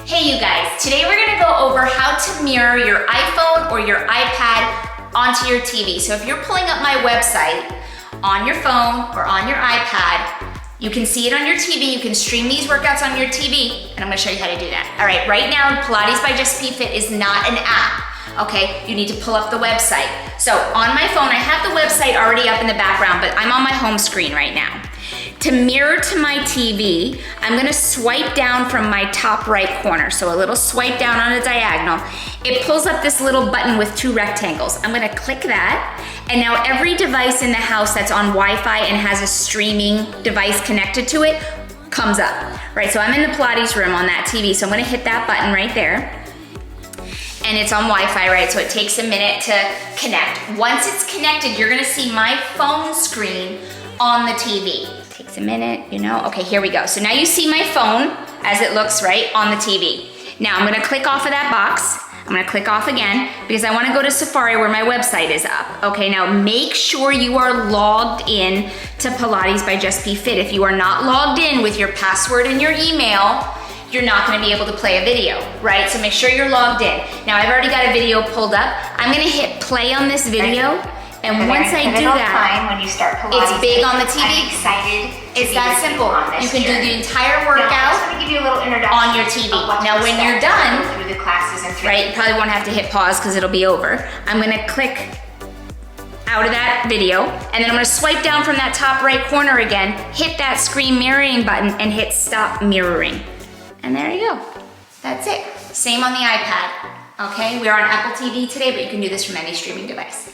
Hey you guys, today we're gonna go over how to mirror your iPhone or your iPad onto your TV. So if you're pulling up my website on your phone or on your iPad, you can see it on your TV, you can stream these workouts on your TV, and I'm gonna show you how to do that. All right, right now, Pilates by JessPFit is not an app, okay? You need to pull up the website. So on my phone, I have the website already up in the background, but I'm on my home screen right now. To mirror to my TV, I'm gonna swipe down from my top right corner. So a little swipe down on a diagonal. It pulls up this little button with two rectangles. I'm gonna click that, and now every device in the house that's on Wi-Fi and has a streaming device connected to it comes up, right? So I'm in the Pilates room on that TV, so I'm gonna hit that button right there. And it's on Wi-Fi, right? So it takes a minute to connect. Once it's connected, you're gonna see my phone screen on the TV. Takes a minute, you know? Okay, here we go. So now you see my phone as it looks, right, on the TV. Now I'm gonna click off of that box. I'm gonna click off again because I wanna go to Safari where my website is up. Okay, now make sure you are logged in to Pilates by JessPFit. If you are not logged in with your password and your email, you're not gonna be able to play a video, right? So make sure you're logged in. Now I've already got a video pulled up. I'm gonna hit play on this video. And once I do that, when you start Pilates, it's big on the TV. I'm excited. It's that simple. You can do the entire workout I'm just going to give you a little introduction on your TV. Now when you're done, through the classes and right, you probably won't have to hit pause because it'll be over. I'm gonna click out of that video, and then I'm gonna swipe down from that top right corner again, hit that screen mirroring button, and hit stop mirroring. And there you go. That's it. Same on the iPad. Okay, we're on Apple TV today, but you can do this from any streaming device.